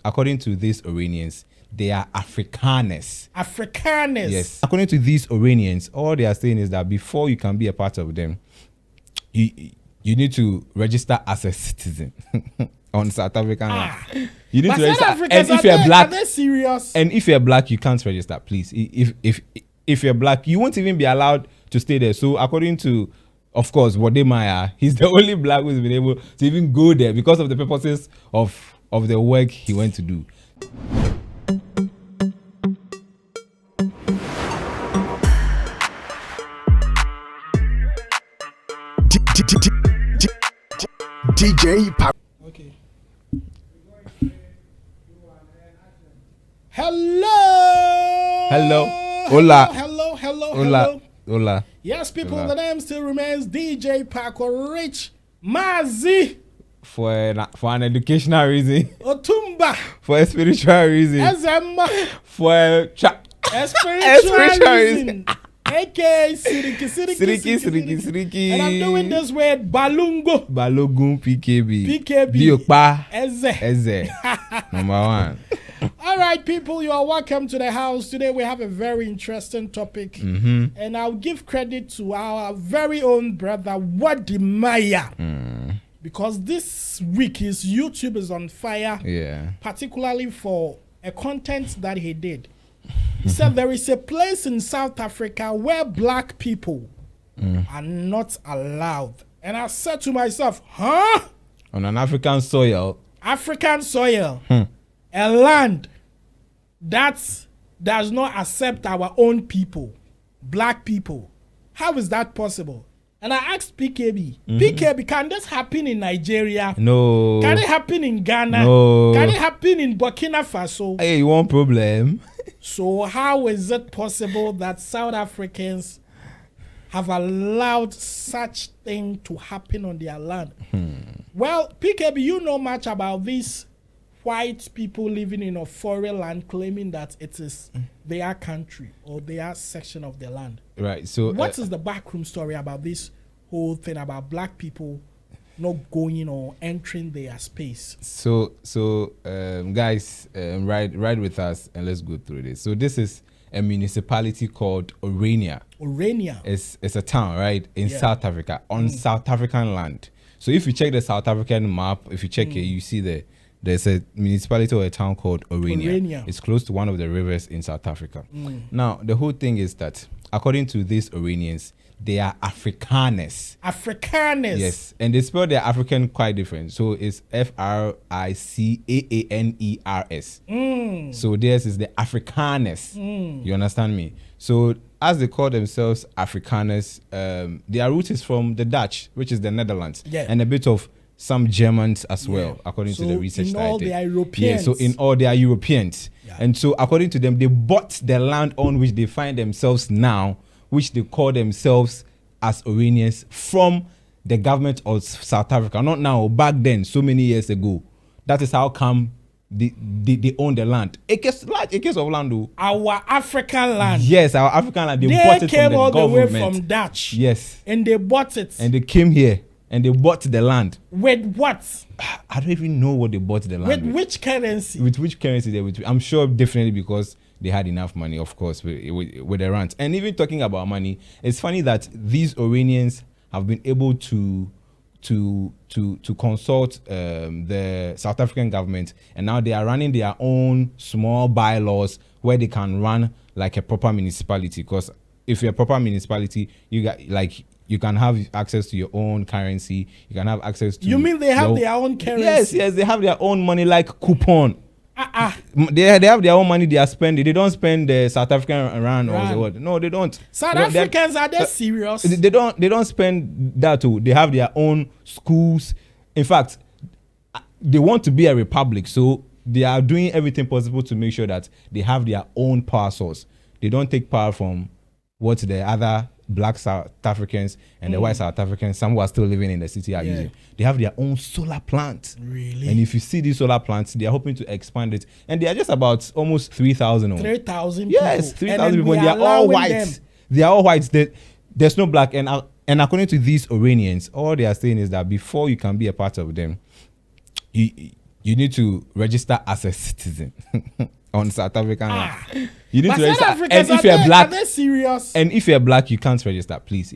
according to these Oranians, they are Afrikaners. Afrikaners. Yes. According to these Oranians, all they are saying is that before you can be a part of them, you need to register as a citizen on South African land. You need to register. And if you're black, are they serious? And if you're black, you can't register, please. If you're black, you won't even be allowed to stay there. So according to, of course, Wode Maya, he's the only black who's been able to even go there because of the purposes of the work he went to do. DJ Pop. Okay. Hello. Hello. Hola. Hello. Hola. Hola. Yes, people, Hola. the name still remains DJ Paco Rich Mazi. For an educational reason. Otumba. For a spiritual reason. Ezema. For a spiritual reason. AK Siriki. And I'm doing this with Balungo. Balogun PKB. Biokpa. Eze. Number one. All right, people, you are welcome to the house. Today we have a very interesting topic. And I'll give credit to our very own brother, Wode Maya. Because this week his YouTube is on fire. Yeah. Particularly for a content that he did. He said there is a place in South Africa where black people are not allowed. And I said to myself, huh? On an African soil. African soil. A land that does not accept our own people, black people. How is that possible? And I asked PKB, PKB, can this happen in Nigeria? No. Can it happen in Ghana? No. Can it happen in Burkina Faso? Hey, you want problem? So how is it possible that South Africans have allowed such thing to happen on their land? Well, PKB, you know much about these white people living in a foreign land claiming that it is their country or their section of the land. Right. So what is the backroom story about this whole thing about black people not going or entering their space? So guys, ride with us and let's go through this. So this is a municipality called Orania. Orania. It's a town, right, in South Africa, on South African land. So if you check the South African map, if you check it, you see there's a municipality or a town called Orania. It's close to one of the rivers in South Africa. Now, the whole thing is that, according to these Oranians, they are Afrikaners. Afrikaners. Yes, and they spell their African quite different. So it's Fricaaners. So theirs is the Afrikaners. You understand me? So as they call themselves Afrikaners, their root is from the Dutch, which is the Netherlands, and a bit of some Germans as well, according to the research that I did. They are Europeans. So in all, they are Europeans. And so according to them, they bought the land on which they find themselves now, which they call themselves as Oranians, from the government of South Africa. Not now, back then, so many years ago. That is how come they own the land. Large acres of land, though. Our African land. Yes, our African land. They bought it came from the all government. the way from Dutch. Yes. And they bought it. And they came here and they bought the land. With what? I don't even know what they bought the land with. With which currency? With which currency? I'm sure definitely because they had enough money, of course, with the rent. And even talking about money, it's funny that these Oranians have been able to consult the South African government, and now they are running their own small bylaws where they can run like a proper municipality. Because if you're a proper municipality, you can have access to your own currency. You can have access to. You mean they have their own currency? Yes, they have their own money like coupon. They have their own money they are spending. They don't spend the South African rand or the what. No, they don't. South Africans are they serious? They don't spend that too. They have their own schools. In fact, they want to be a republic, so they are doing everything possible to make sure that they have their own power source. They don't take power from what the other black South Africans and the white South Africans, some who are still living in the city, are using. They have their own solar plant. Really? And if you see these solar plants, they are hoping to expand it. And they are just about almost 3,000. 3,000 people. Yes, 3,000 people. They are all white. They are all white. There's no black. And according to these Oranians, all they are saying is that before you can be a part of them, you need to register as a citizen on South African land. You need But to South register. Africans, And if you're black, are they serious? and if you're black, you can't register, please.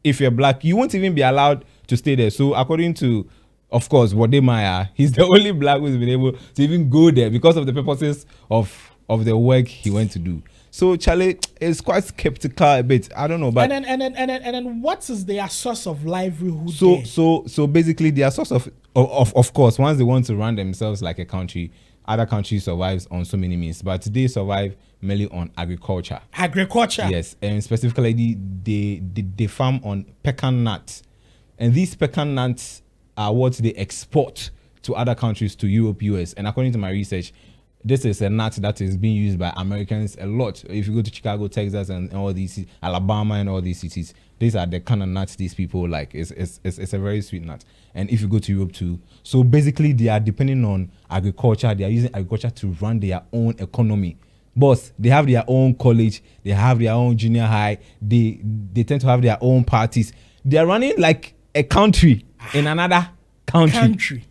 If you're black, you won't even be allowed to stay there. So according to, of course, Wode Maya, he's the only black who's been able to even go there because of the purposes of the work he went to do. So Charlie is quite skeptical a bit. I don't know, but and then what is their source of livelihood? there? so basically their source of course, once they want to run themselves like a country, other countries survives on so many means, but they survive mainly on agriculture. Agriculture. Yes, and specifically they farm on pecan nuts, and these pecan nuts are what they export to other countries, to Europe, US. And according to my research, this is a nut that is being used by Americans a lot. If you go to Chicago, Texas, and all these, Alabama, and all these cities, these are the kind of nuts these people like. It's a very sweet nut. And if you go to Europe too, so basically they are depending on agriculture. They are using agriculture to run their own economy. Boss, they have their own college, they have their own junior high. They tend to have their own parties. They are running like a country in another country.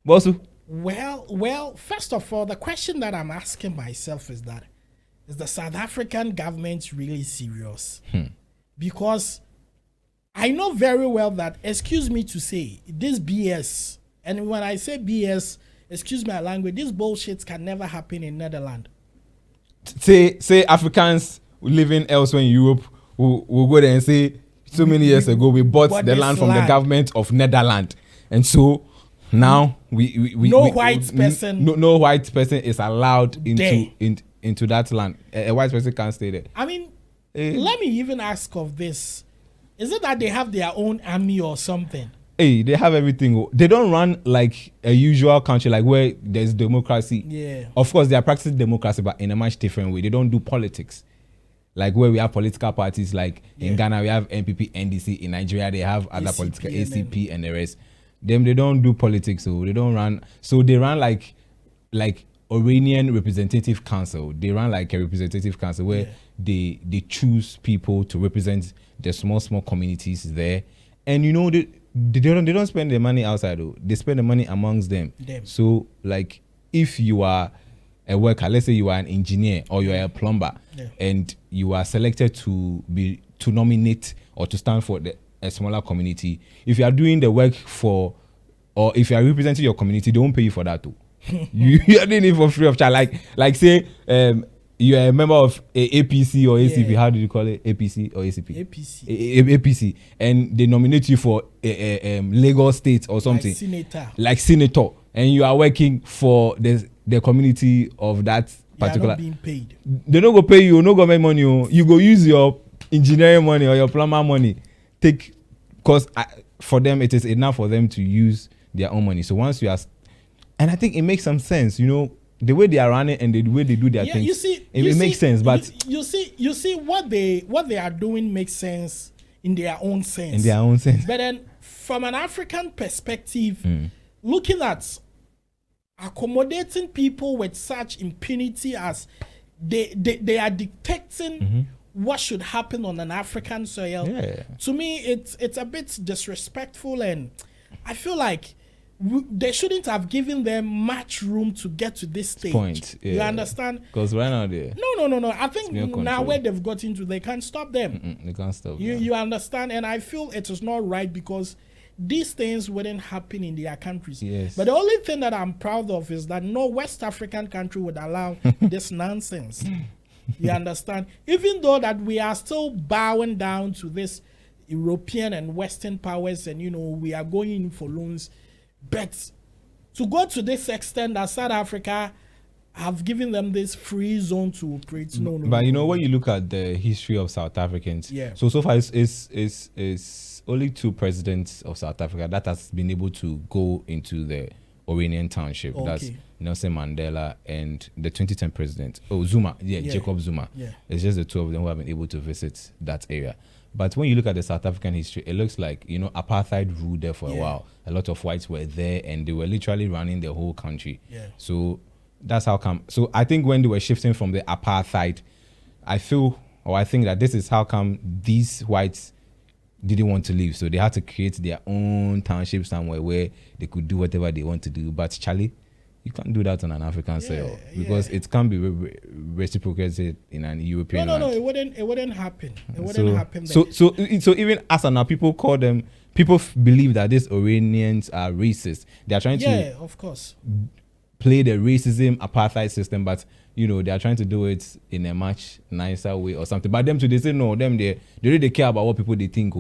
Boss. Well, first of all, the question that I'm asking myself is that, is the South African government really serious? Because I know very well that, excuse me to say, this BS, and when I say BS, excuse my language, this bullshit can never happen in Netherlands. Say Africans living elsewhere in Europe will go there and say, so many years ago we bought the land from the government of Netherlands, and so now no white person is allowed into that land. A white person can't stay there. I mean, let me even ask of this: is it that they have their own army or something? Hey, they have everything. They don't run like a usual country, like where there's democracy. Yeah. Of course, they are practicing democracy, but in a much different way. They don't do politics. Like where we have political parties, like in Ghana we have NPP, NDC. In Nigeria they have other political ACP and the rest. Them, they don't do politics, so they don't run. So they run like Oranian Representative Council. They run like a representative council where they choose people to represent the small communities there. And you know, they don't spend their money outside though. They spend the money amongst them. So like if you are a worker, let's say you are an engineer or you are a plumber, and you are selected to nominate or to stand for a smaller community. If you are doing the work for, or if you are representing your community, they won't pay you for that too. you are doing it for free of charge. Like say you are a member of a APC or ACP. How do you call it? APC or ACP? APC. And they nominate you for a Lagos State or something. Like senator. And you are working for the community of that particular. Not being paid. They don't go pay you, no government money. You go use your engineering money or your plumber money. Because for them it is enough for them to use their own money. So once you are, and I think it makes some sense, you know, the way they are running and the way they do their things. It makes sense, but you see what they are doing makes sense in their own sense. But then from an African perspective, looking at accommodating people with such impunity as they are dictating what should happen on an African soil. To me, it's a bit disrespectful, and I feel like they shouldn't have given them much room to get to this stage. Point. You understand? Because right now they no. I think now where they've got into, they can't stop them. They can't stop. You understand? And I feel it is not right because these things wouldn't happen in their countries. But the only thing that I'm proud of is that no West African country would allow this nonsense. You understand? Even though that we are still bowing down to this European and Western powers, and you know we are going in for loans, but to go to this extent that South Africa have given them this free zone to operate, no. But you know, when you look at the history of South Africans, so far it's only 2 presidents of South Africa that has been able to go into the Oranian township. That's Nelson Mandela and the 2010 president. Zuma. Jacob Zuma. It's just the 2 of them who have been able to visit that area. But when you look at the South African history, it looks like, you know, apartheid ruled there for a while. A lot of whites were there and they were literally running the whole country. So that's how come. So I think when they were shifting from the apartheid, I think that this is how come these whites didn't want to leave, so they had to create their own township somewhere where they could do whatever they want to do. But Charlie, you can't do that on an African soil because it can't be reciprocated in an European land. No, it wouldn't happen. It wouldn't happen. So even as now, people believe that these Oranians are racist. They are trying to, of course, play the racism apartheid system, but they are trying to do it in a much nicer way or something. But them too, they say no. Them they really care about what people they think.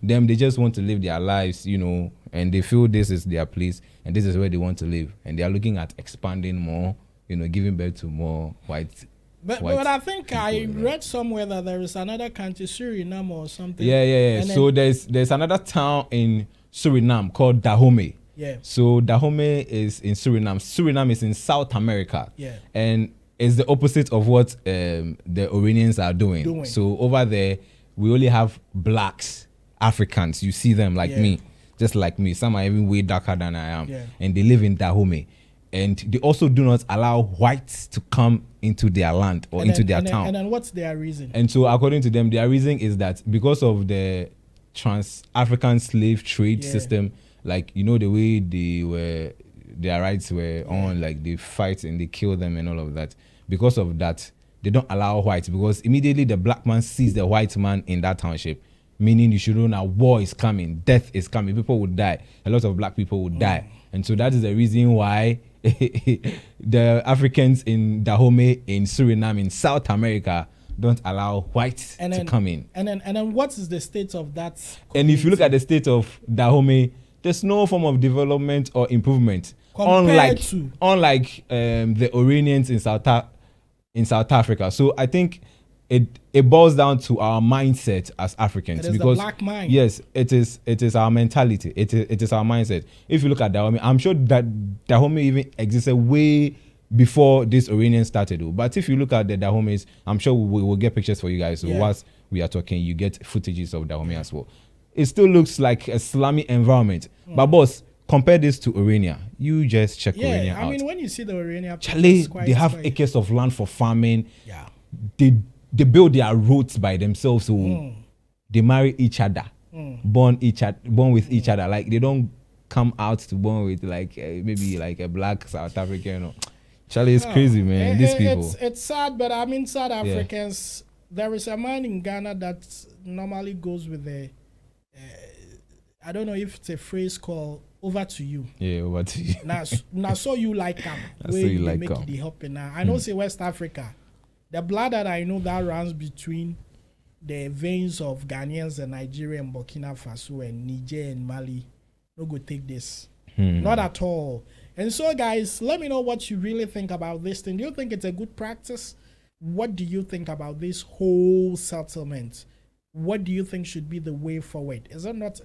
Them they just want to live their lives, and they feel this is their place and this is where they want to live, and they are looking at expanding more, giving birth to more white. But I think people, I read somewhere that there is another country, Suriname or something. Yeah. So there's another town in Suriname called Dahomey. Yeah. So Dahomey is in Suriname. Suriname is in South America. Yeah. And it's the opposite of what the Oranians are doing. So over there, we only have blacks, Africans. You see them like me, just like me. Some are even way darker than I am. Yeah. And they live in Dahomey. And they also do not allow whites to come into their land or into their town. And then what's their reason? And so according to them, their reason is that because of the trans-African slave trade system, like, the way their rights were on, like they fight and they kill them and all of that. Because of that, they don't allow whites, because immediately the black man sees the white man in that township, meaning you should know now war is coming, death is coming, people would die, a lot of black people would die. And so that is the reason why the Africans in Dahomey, in Suriname, in South America don't allow whites to come in. And then what is the state of that community? And if you look at the state of Dahomey, there's no form of development or improvement. Unlike the Oranians in South Africa. So I think it boils down to our mindset as Africans. It is because the black mind. Yes, it is our mentality. It is our mindset. If you look at Dahomey, I'm sure that Dahomey even existed way before this Oranian started. But if you look at the Dahomeys, I'm sure we will get pictures for you guys. So whilst we are talking, you get footages of Dahomey as well. It still looks like a slummy environment. But boss, compare this to Orania. You just check Orania out. I mean, when you see the Orania, Charlie, they have acres of land for farming. Yeah. They build their roads by themselves. So they marry each other, born with each other. Like they don't come out to born with maybe like a black South African. Charlie, it's crazy, man. These people. It's sad, but I mean, South Africans. There is a man in Ghana that normally goes with I don't know if it's a phrase called "over to you." Yeah, over to you. Now, so you like them. So you like make it helping now. I know, say West Africa. The blood that I know that runs between the veins of Ghanaians and Nigeria and Burkina Faso and Niger and Mali, no go take this. Not at all. And so, guys, let me know what you really think about this thing. Do you think it's a good practice? What do you think about this whole settlement? What do you think should be the way forward? Is it not,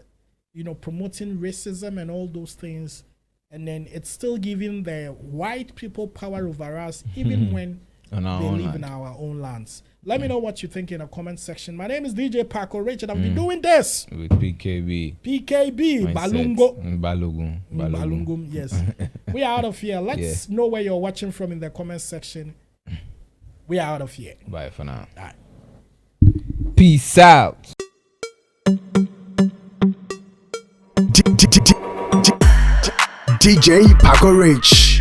promoting racism and all those things? And then it's still giving the white people power over us, even when they live in our own lands. Let me know what you think in the comment section. My name is DJ Paco Richard. I'll be doing this with PKB. Balungum. Yes. We are out of here. Let's know where you're watching from in the comment section. We are out of here. Bye for now. All right. Peace out. DJ Paco Rich.